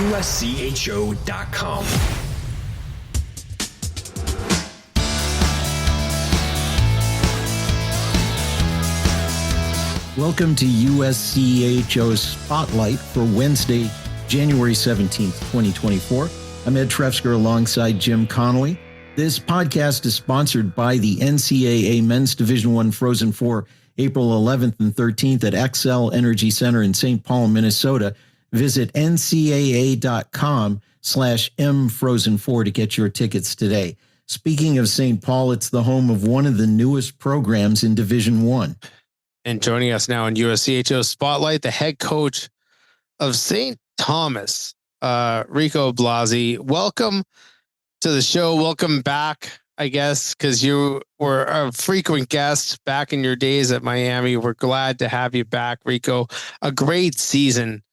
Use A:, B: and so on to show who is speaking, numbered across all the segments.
A: USCHO.com.
B: Welcome to USCHO's Spotlight for Wednesday, January 17th, 2024. I'm Ed Trefzger alongside Jim Connelly. This podcast is sponsored by the NCAA Men's Division I Frozen Four, April 11th and 13th at Xcel Energy Center in St. Paul, Minnesota. Visit ncaa.com/mfrozen4 to get your tickets today. Speaking of St. Paul, it's the home of one of the newest programs in Division I.
C: And joining us now in USCHO Spotlight, the head coach of St. Thomas, Rico Blasi. Welcome to the show. Welcome back, I guess, because you were a frequent guest back in your days at Miami. We're glad to have you back, Rico. A great season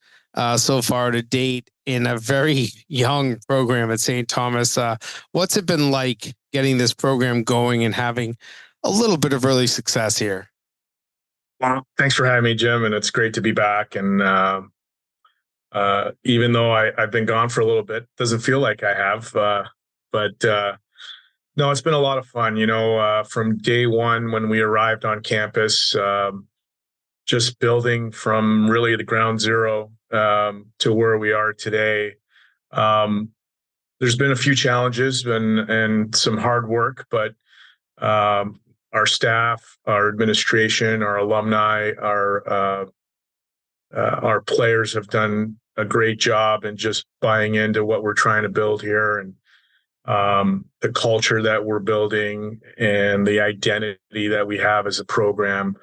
C: so far to date in a very young program at St. Thomas. What's it been like getting this program going and having a little bit of early success here?
D: Well, thanks for having me, Jim, and it's great to be back. And even though I've been gone for a little bit, doesn't feel like I have. But no, it's been a lot of fun. You know, from day one when we arrived on campus, just building from really the ground zero to where we are today. There's been a few challenges and some hard work, but our staff, our administration, our alumni, our players have done a great job in just buying into what we're trying to build here, and the culture that we're building and the identity that we have as a program.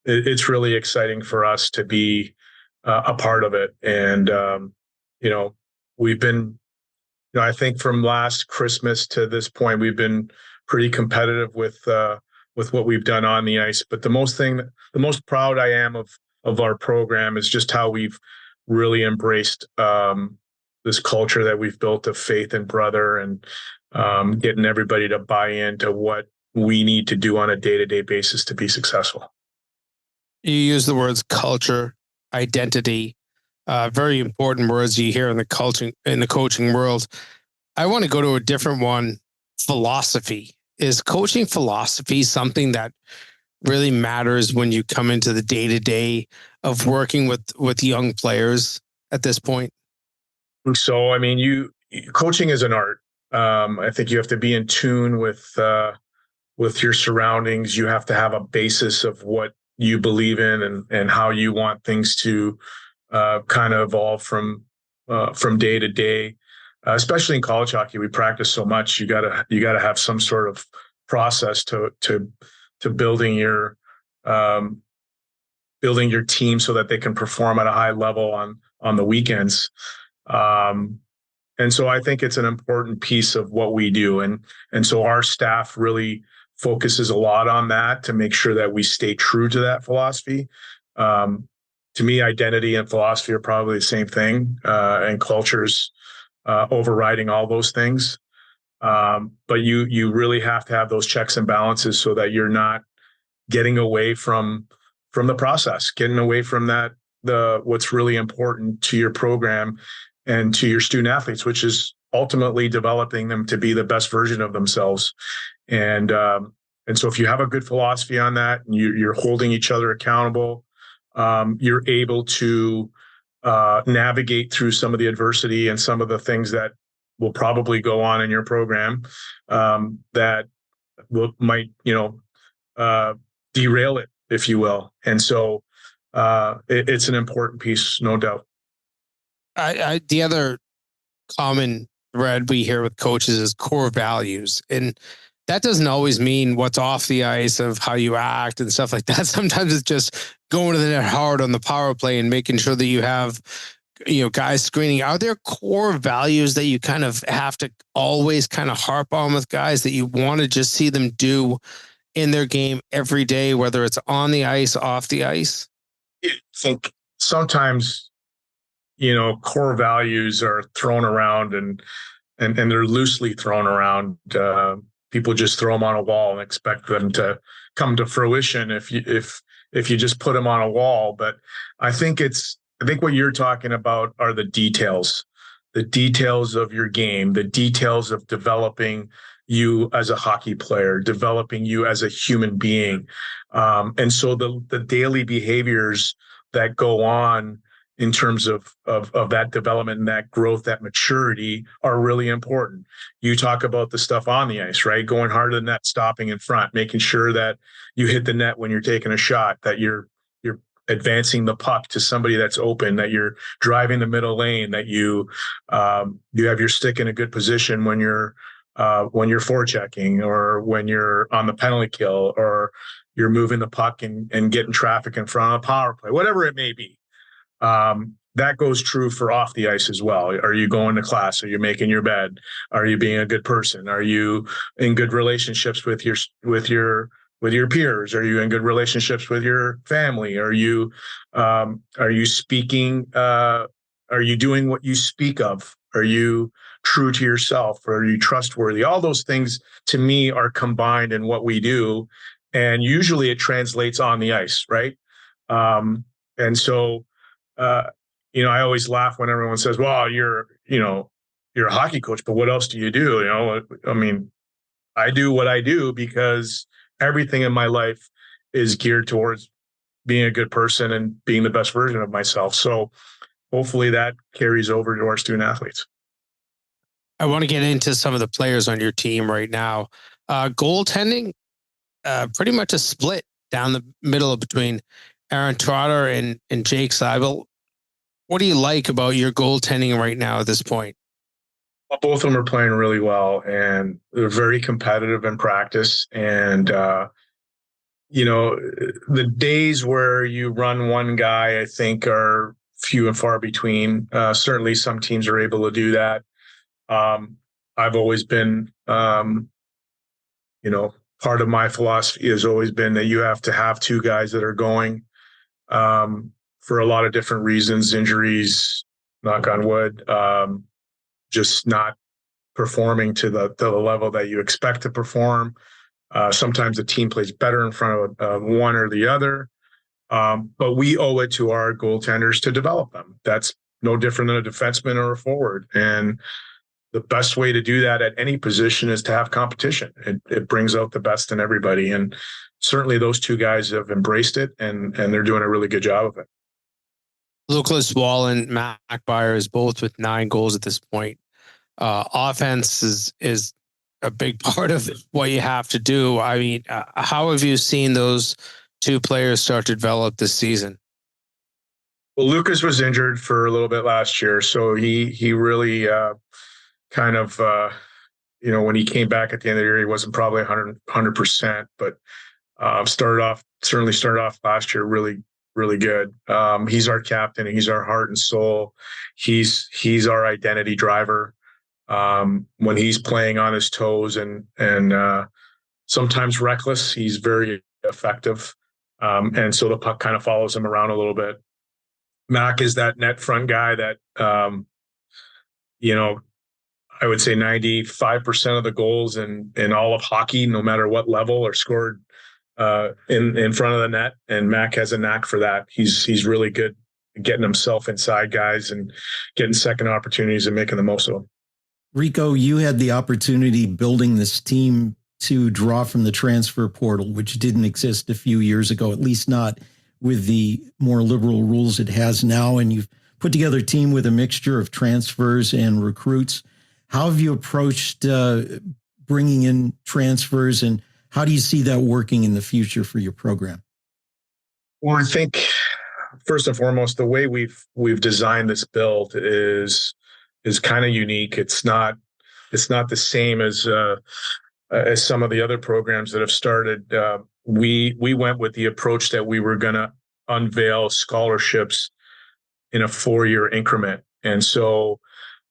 D: It's really exciting for us to be a part of it. And, you know, we've been, you know, I think from last Christmas to this point, we've been pretty competitive with what we've done on the ice. But the most proud I am of our program is just how we've really embraced this culture that we've built of faith and brother, and getting everybody to buy into what we need to do on a day-to-day basis to be successful.
C: You use the words culture, identity, very important words you hear in the coaching world. I want to go to a different one. Philosophy. Is coaching philosophy something that really matters when you come into the day-to-day of working with young players at this point?
D: So, I mean, coaching is an art. I think you have to be in tune with your surroundings. You have to have a basis of what you believe in and how you want things to kind of evolve from day to day. Especially in college hockey, we practice so much. You gotta have some sort of process to building your team so that they can perform at a high level on the weekends. And so I think it's an important piece of what we do, and so our staff really focuses a lot on that to make sure that we stay true to that philosophy. To me, identity and philosophy are probably the same thing, and culture's overriding all those things. But you really have to have those checks and balances so that you're not getting away from the process, getting away from what's really important to your program and to your student athletes, which is ultimately developing them to be the best version of themselves. And so if you have a good philosophy on that, and you're holding each other accountable, you're able to navigate through some of the adversity and some of the things that will probably go on in your program that might derail it, if you will. And so it's an important piece, no doubt.
C: The other common thread we hear with coaches is core values, and that doesn't always mean what's off the ice of how you act and stuff like that. Sometimes it's just going to the net hard on the power play and making sure that you have, guys screening. Are there core values that you kind of have to always kind of harp on with guys that you want to just see them do in their game every day, whether it's on the ice, off the ice?
D: I think sometimes, core values are thrown around and they're loosely thrown around. People just throw them on a wall and expect them to come to fruition if you just put them on a wall. But I think it's I think what you're talking about are the details of your game, the details of developing you as a hockey player, developing you as a human being. And so the daily behaviors that go on in terms of that development and that growth, that maturity are really important. You talk about the stuff on the ice, right? Going harder than that, stopping in front, making sure that you hit the net when you're taking a shot, that you're advancing the puck to somebody that's open, that you're driving the middle lane, that you have your stick in a good position when you're forechecking, or when you're on the penalty kill, or you're moving the puck and getting traffic in front of a power play, whatever it may be. That goes true for off the ice as well. Are you going to class? Are you making your bed? Are you being a good person? Are you in good relationships with your peers? Are you in good relationships with your family? Are you speaking? Are you doing what you speak of? Are you true to yourself? Are you trustworthy? All those things, to me, are combined in what we do, and usually it translates on the ice, right? And so, I always laugh when everyone says, "Well, you're a hockey coach, but what else do you do?" I mean, I do what I do because everything in my life is geared towards being a good person and being the best version of myself. So hopefully that carries over to our student athletes.
C: I want to get into some of the players on your team right now. Goaltending, pretty much a split down the middle between Aaron Trotter and Jake Seibel. What do you like about your goaltending right now at this point?
D: Well, both of them are playing really well, and they're very competitive in practice. And, the days where you run one guy, I think, are few and far between. Certainly some teams are able to do that. I've always been, part of my philosophy has always been that you have to have two guys that are going, for a lot of different reasons, injuries, knock on wood, just not performing to the level that you expect to perform. Sometimes the team plays better in front of one or the other. But we owe it to our goaltenders to develop them. That's no different than a defenseman or a forward. And the best way to do that at any position is to have competition. It brings out the best in everybody. And certainly those two guys have embraced it, and they're doing a really good job of it.
C: Lucas Wall and Mac Byers both with 9 goals at this point. Offense is a big part of what you have to do. I mean, how have you seen those two players start to develop this season?
D: Well, Lucas was injured for a little bit last year, so he really when he came back at the end of the year, he wasn't probably 100%, but started off last year really, really good. He's our captain, and he's our heart and soul. He's our identity driver. When he's playing on his toes and sometimes reckless, he's very effective. And so the puck kind of follows him around a little bit. Mac is that net front guy that, I would say 95% of the goals in all of hockey, no matter what level, are scored in front of the net. And Mac has a knack for that. He's really good at getting himself inside guys and getting second opportunities and making the most of them.
B: Rico, you had the opportunity building this team to draw from the transfer portal, which didn't exist a few years ago, at least not with the more liberal rules it has now. And you've put together a team with a mixture of transfers and recruits. How have you approached bringing in transfers, and how do you see that working in the future for your program?
D: Well, I think first and foremost, the way we've designed this build is kind of unique. It's not the same as some of the other programs that have started. We went with the approach that we were going to unveil scholarships in a 4-year increment, and so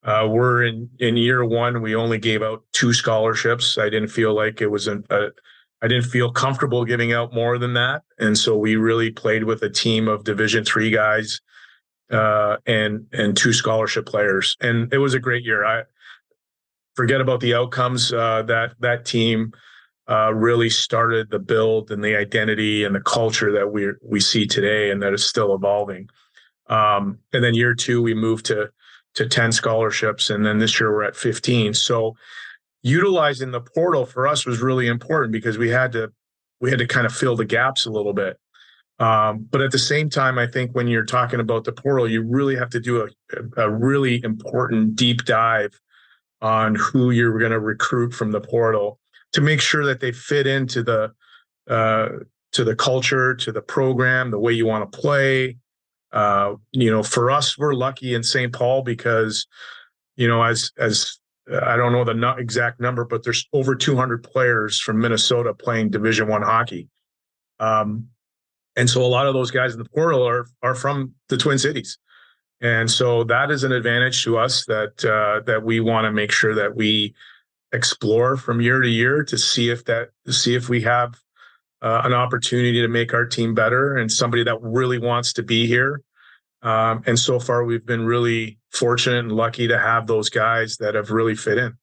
D: we're in year 1. We only gave out 2 scholarships. I didn't feel like it was I didn't feel comfortable giving out more than that, and so we really played with a team of Division III guys and 2 scholarship players, and it was a great year. I forget about the outcomes. That team really started the build and the identity and the culture that we see today, and that is still evolving. And then year 2, we moved to 10 scholarships. And then this year we're at 15. So utilizing the portal for us was really important because we had to kind of fill the gaps a little bit. But at the same time, I think when you're talking about the portal, you really have to do a really important deep dive on who you're going to recruit from the portal to make sure that they fit into the culture, to the program, the way you want to play. For us, we're lucky in St. Paul because, as I don't know the exact number, but there's over 200 players from Minnesota playing Division I hockey. And so a lot of those guys in the portal are from the Twin Cities. And so that is an advantage to us that we want to make sure that we explore from year to year to see if we have an opportunity to make our team better and somebody that really wants to be here. And so far, we've been really fortunate and lucky to have those guys that have really fit in.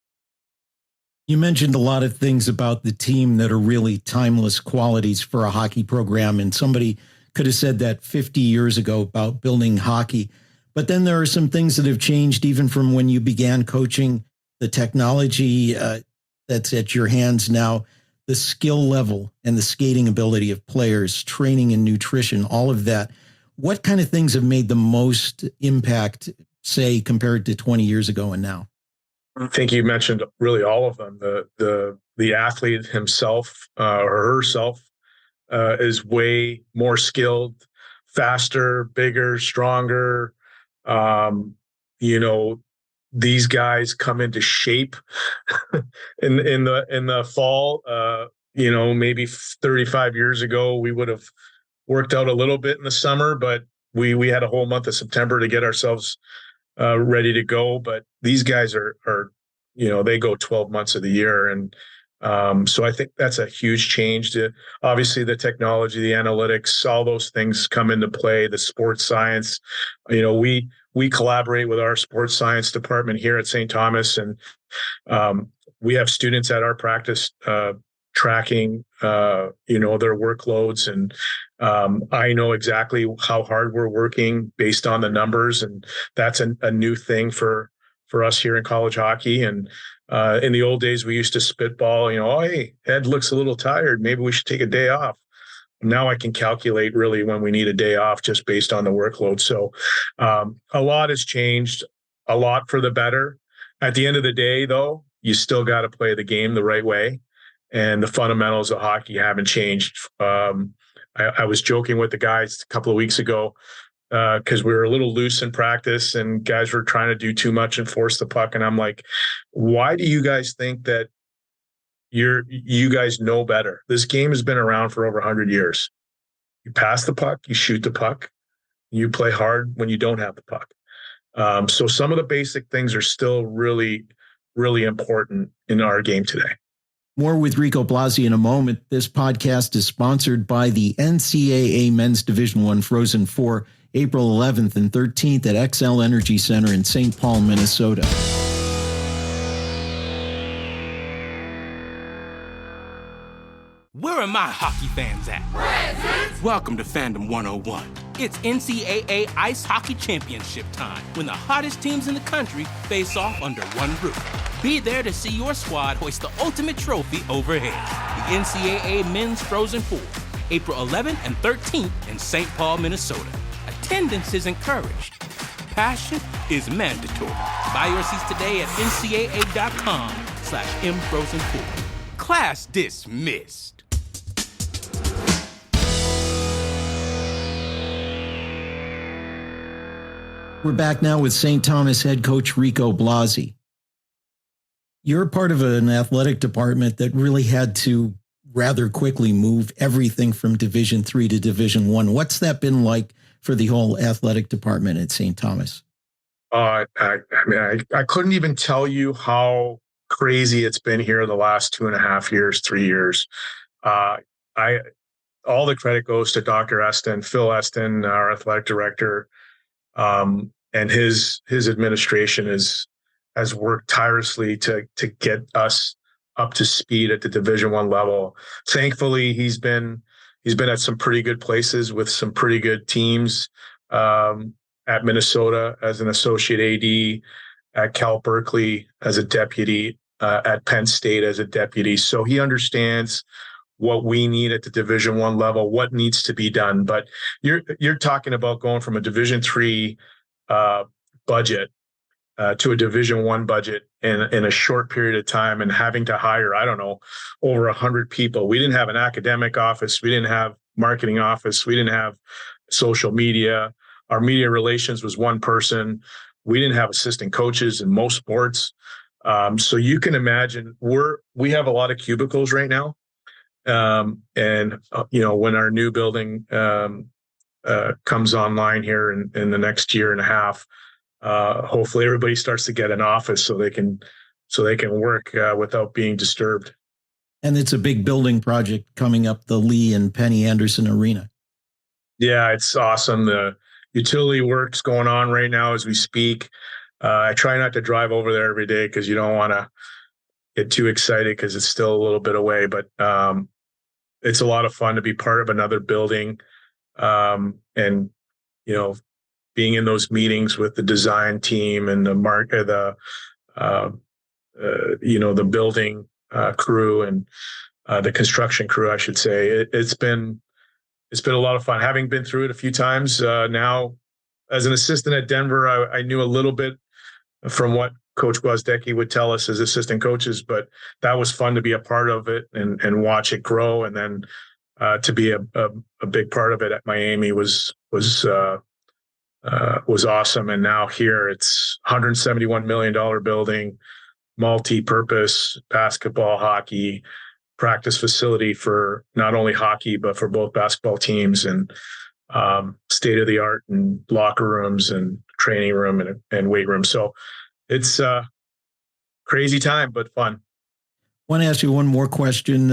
B: You mentioned a lot of things about the team that are really timeless qualities for a hockey program. And somebody could have said that 50 years ago about building hockey. But then there are some things that have changed even from when you began coaching. The technology that's at your hands now, the skill level and the skating ability of players, training and nutrition, all of that. What kind of things have made the most impact, say, compared to 20 years ago and now?
D: I think you mentioned really all of them. The athlete himself or herself is way more skilled, faster, bigger, stronger. These guys come into shape in the fall. Maybe 35 years ago, we would have worked out a little bit in the summer, but we had a whole month of September to get ourselves ready to go. But these guys are they go 12 months of the year. And so I think that's a huge change. Obviously, the technology, the analytics, all those things come into play, the sports science. We collaborate with our sports science department here at St. Thomas, and we have students at our practice tracking, their workloads. And I know exactly how hard we're working based on the numbers. And that's a new thing for us here in college hockey. And in the old days, we used to spitball, hey, Ed looks a little tired. Maybe we should take a day off. Now I can calculate really when we need a day off just based on the workload. So a lot has changed, a lot for the better. At the end of the day, though, you still got to play the game the right way. And the fundamentals of hockey haven't changed. I was joking with the guys a couple of weeks ago because we were a little loose in practice and guys were trying to do too much and force the puck. And I'm like, why do you guys think that you guys know better? This game has been around for over 100 years. You pass the puck, you shoot the puck, you play hard when you don't have the puck. So some of the basic things are still really, really important in our game today.
B: More with Rico Blasi in a moment. This podcast is sponsored by the NCAA Men's Division I Frozen Four, April 11th and 13th at XL Energy Center in St. Paul, Minnesota.
A: Where are my hockey fans at? Present. Welcome to Fandom 101. It's NCAA Ice Hockey Championship time, when the hottest teams in the country face off under one roof. Be there to see your squad hoist the ultimate trophy overhead. The NCAA Men's Frozen Four, April 11th and 13th in St. Paul, Minnesota. Attendance is encouraged. Passion is mandatory. Buy your seats today at ncaa.com/mfrozen4. Class dismissed.
B: We're back now with St. Thomas head coach Rico Blasi. You're part of an athletic department that really had to rather quickly move everything from Division III to Division I. What's that been like for the whole athletic department at St. Thomas?
D: I couldn't even tell you how crazy it's been here the last 2.5 years, 3 years. All the credit goes to Dr. Eston, Phil Eston, our athletic director. And his administration has worked tirelessly to get us up to speed at the Division I level. Thankfully, he's been at some pretty good places with some pretty good teams. at Minnesota as an associate AD, at Cal Berkeley as a deputy, at Penn State as a deputy. So he understands what we need at the Division I level, what needs to be done. But you're talking about going from a Division III budget to a Division I budget in a short period of time, and having to hire, I don't know, over 100 people. We didn't have an academic office. We didn't have marketing office. We didn't have social media. Our media relations was one person. We didn't have assistant coaches in most sports. So you can imagine we have a lot of cubicles right now. When our new building comes online here in the next year and a half, hopefully everybody starts to get an office so they can work without being disturbed.
B: And it's a big building project coming up, the Lee and Penny Anderson Arena. Yeah,
D: it's awesome. The utility work's going on right now as we speak. I try not to drive over there every day because you don't want to get too excited because it's still a little bit away. But it's a lot of fun to be part of another building, and being in those meetings with the design team and the building crew and the construction crew, I should say. It's been a lot of fun. Having been through it a few times now, as an assistant at Denver, I knew a little bit from what Coach Gwozdecki would tell us as assistant coaches, but that was fun to be a part of it and watch it grow, and then to be a big part of it at Miami was awesome. And now here it's $171 million building, multi-purpose basketball, hockey, practice facility for not only hockey, but for both basketball teams, and state of the art and locker rooms and training room and weight room. So it's a crazy time, but fun.
B: I want to ask you one more question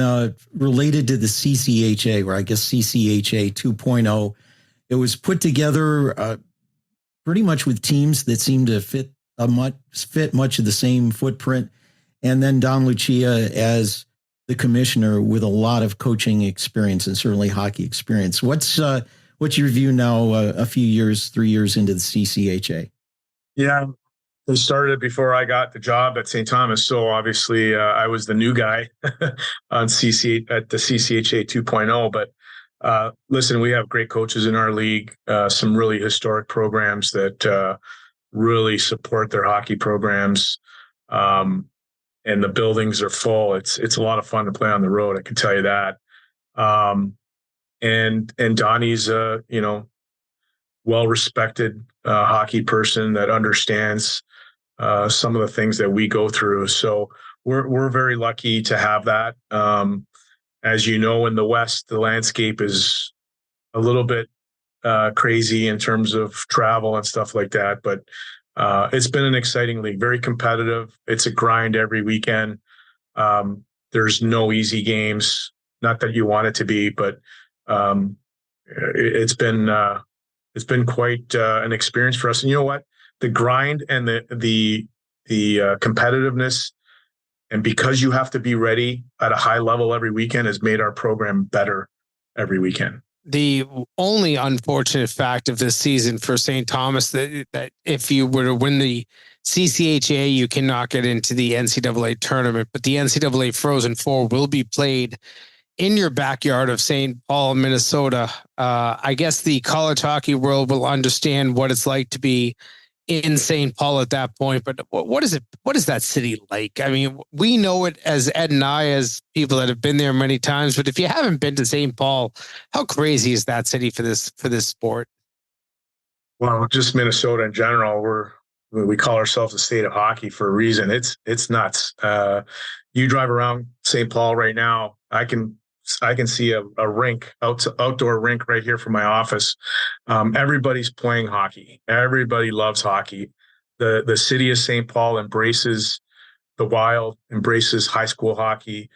B: related to the CCHA, or I guess CCHA 2.0. It was put together pretty much with teams that seem to fit much of the same footprint. And then Don Lucia as the commissioner with a lot of coaching experience and certainly hockey experience. What's your view now, 3 years into the CCHA?
D: Yeah, they started before I got the job at St. Thomas. So obviously I was the new guy on at the CCHA 2.0. But listen, we have great coaches in our league, some really historic programs that really support their hockey programs. And the buildings are full. It's a lot of fun to play on the road, I can tell you that. And Donnie's well-respected hockey person that understands some of the things that we go through. So we're very lucky to have that. As you know, in the West, the landscape is a little bit crazy in terms of travel and stuff like that. But it's been an exciting league, very competitive. It's a grind every weekend. There's no easy games, not that you want it to be, but it's been quite an experience for us. And you know what? The grind and the competitiveness, and because you have to be ready at a high level every weekend, has made our program better every weekend.
C: The only unfortunate fact of this season for St. Thomas that if you were to win the CCHA, you cannot get into the NCAA tournament, but the NCAA Frozen Four will be played in your backyard of St. Paul, Minnesota. I guess the college hockey world will understand what it's like to be in St. Paul at that point, but what is it? What is that city like? I mean, we know it as Ed and I, as people that have been there many times, but if you haven't been to St. Paul, how crazy is that city for this sport?
D: Well, just Minnesota in general, we call ourselves the state of hockey for a reason. It's nuts. You drive around St. Paul right now, I can see a rink, outdoor rink right here from my office. Everybody's playing hockey. Everybody loves hockey. The city of St. Paul embraces the Wild, embraces high school hockey.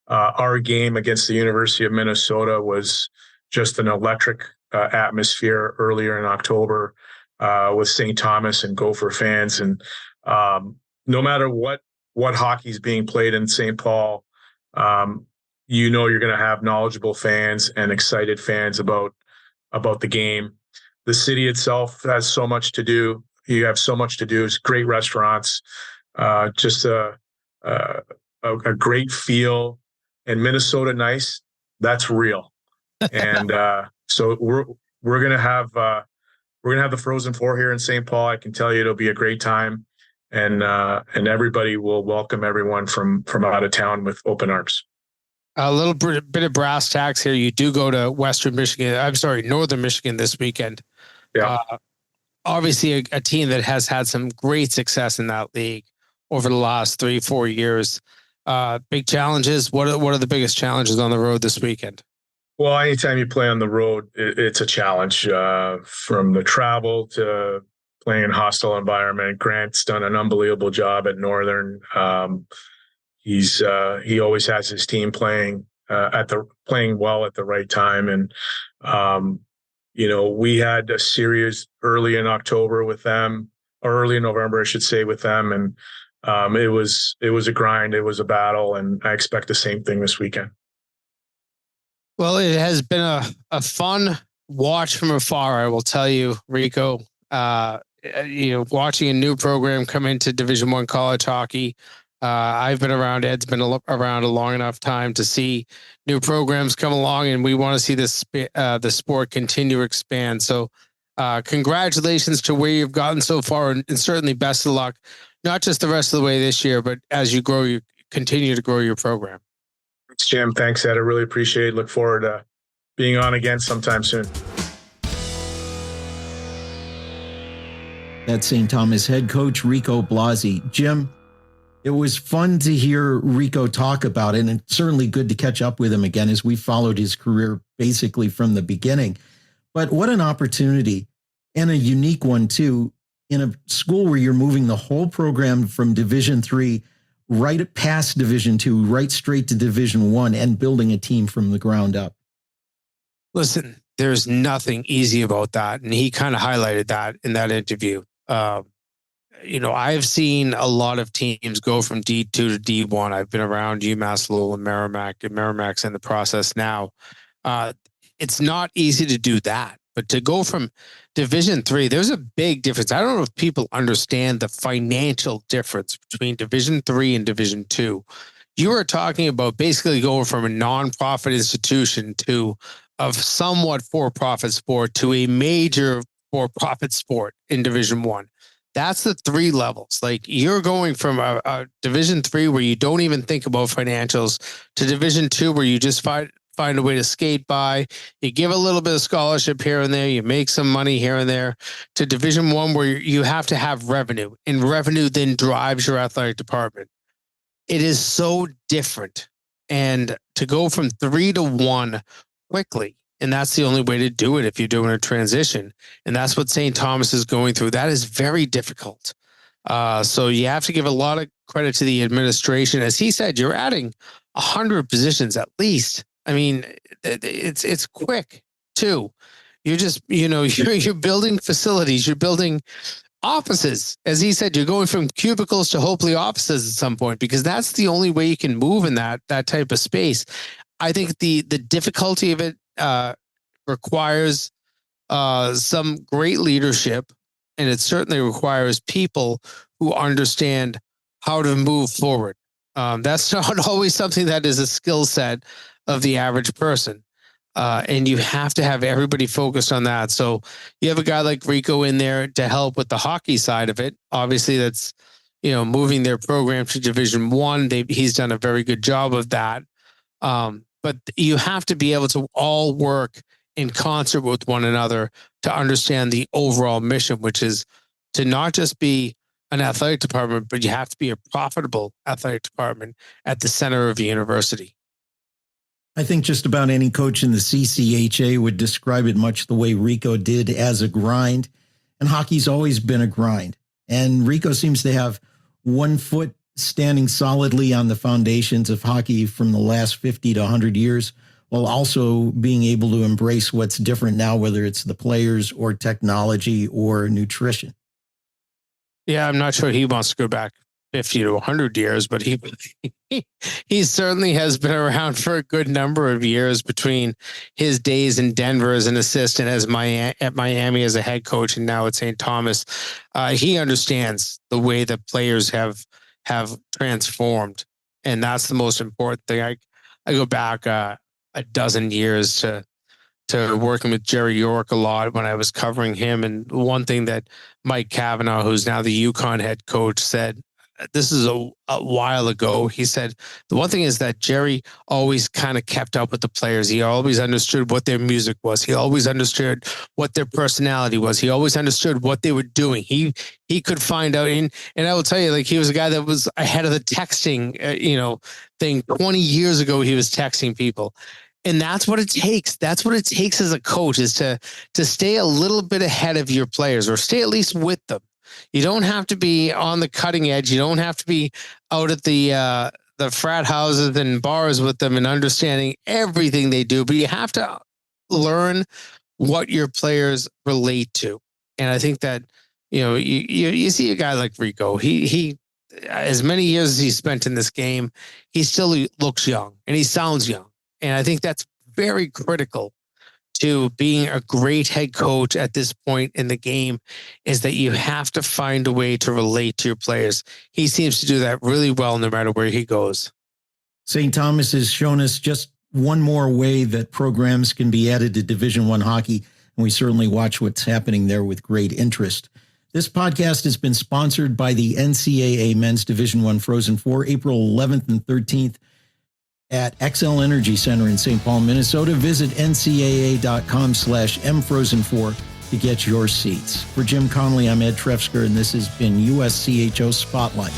D: Our game against the University of Minnesota was just an electric atmosphere earlier in October with St. Thomas and Gopher fans. And no matter what hockey's being played in St. Paul, you're going to have knowledgeable fans and excited fans about the game. the city itself has so much to do. You have so much to do. It's great restaurants, just a great feel. And Minnesota nice, that's real. And so we're gonna have the Frozen Four here in St. Paul. I can tell you it'll be a great time, and everybody will welcome everyone from out of town with open arms.
C: A little bit of brass tacks here. You do go to Northern Michigan this weekend.
D: Yeah.
C: Obviously a team that has had some great success in that league over the last 3-4 years. Big challenges. What are the biggest challenges on the road this weekend?
D: Well, anytime you play on the road, it's a challenge, from the travel to playing in a hostile environment. Grant's done an unbelievable job at Northern. He always has his team playing well at the right time. And, we had a series early in October with them, or early in November, I should say, with them. And it was a grind. It was a battle. And I expect the same thing this weekend.
C: Well, it has been a fun watch from afar, I will tell you, Rico. Watching a new program come into Division I college hockey. I've been around. Ed's been around a long enough time to see new programs come along, and we want to see the sport continue to expand. So, congratulations to where you've gotten so far, and certainly best of luck, not just the rest of the way this year, but as you continue to grow your program.
D: Thanks, Jim. Thanks, Ed. I really appreciate it. Look forward to being on again sometime soon.
B: That's St. Thomas head coach Rico Blasi. Jim, it was fun to hear Rico talk about it, and it's certainly good to catch up with him again as we followed his career basically from the beginning. But what an opportunity, and a unique one too, in a school where you're moving the whole program from Division III right past Division II, right straight to Division I, and building a team from the ground up.
C: Listen, there's nothing easy about that. And he kind of highlighted that in that interview. I've seen a lot of teams go from D2 to D1. I've been around UMass Lowell and Merrimack's in the process now. It's not easy to do that, but to go from Division III, there's a big difference. I don't know if people understand the financial difference between Division III and Division II. You are talking about basically going from a nonprofit institution to a somewhat for-profit sport to a major for-profit sport in Division I. That's the 3 levels. Like, you're going from a Division III where you don't even think about financials to Division II where you just find a way to skate by. You give a little bit of scholarship here and there. You make some money here and there, to Division I where you have to have revenue, and revenue then drives your athletic department. It is so different. And to go from 3 to 1 quickly, and that's the only way to do it if you're doing a transition. And that's what St. Thomas is going through. That is very difficult. So you have to give a lot of credit to the administration. As he said, you're adding 100 positions at least. I mean, it's quick too. You're just, you're building facilities, you're building offices. As he said, you're going from cubicles to hopefully offices at some point, because that's the only way you can move in that type of space. I think the difficulty of it requires some great leadership, and it certainly requires people who understand how to move forward. That's not always something that is a skill set of the average person. And you have to have everybody focused on that. So you have a guy like Rico in there to help with the hockey side of it. Obviously, that's, moving their program to Division I. He's done a very good job of that. But you have to be able to all work in concert with one another to understand the overall mission, which is to not just be an athletic department, but you have to be a profitable athletic department at the center of a university.
B: I think just about any coach in the CCHA would describe it much the way Rico did, as a grind. And hockey's always been a grind. And Rico seems to have one foot standing solidly on the foundations of hockey from the last 50 to 100 years, while also being able to embrace what's different now, whether it's the players or technology or nutrition.
C: Yeah, I'm not sure he wants to go back 50 to 100 years, but he certainly has been around for a good number of years between his days in Denver as an assistant, at Miami as a head coach, and now at St. Thomas. He understands the way that players have transformed, and that's the most important thing. I go back a dozen years to working with Jerry York a lot when I was covering him, and one thing that Mike Cavanaugh, who's now the UConn head coach, said. This is a while ago. He said, the one thing is that Jerry always kind of kept up with the players. He always understood what their music was. He always understood what their personality was. He always understood what they were doing. He could find out. And I will tell you, like, he was a guy that was ahead of the texting, thing. 20 years ago, he was texting people. And that's what it takes. That's what it takes as a coach, is to stay a little bit ahead of your players, or stay at least with them. You don't have to be on the cutting edge. You don't have to be out at the frat houses and bars with them and understanding everything they do, but you have to learn what your players relate to. And I think that, you see a guy like Rico, he as many years as he spent in this game, he still looks young and he sounds young. And I think that's very critical to being a great head coach at this point in the game, is that you have to find a way to relate to your players. He seems to do that really well no matter where he goes.
B: St. Thomas has shown us just one more way that programs can be added to Division I hockey, and we certainly watch what's happening there with great interest. This podcast has been sponsored by the NCAA Men's Division I Frozen Four, April 11th and 13th. At XL Energy Center in St. Paul, Minnesota. Visit ncaa.com/mfrozen4 to get your seats. For Jim Connelly, I'm Ed Trefzger, and this has been USCHO Spotlight.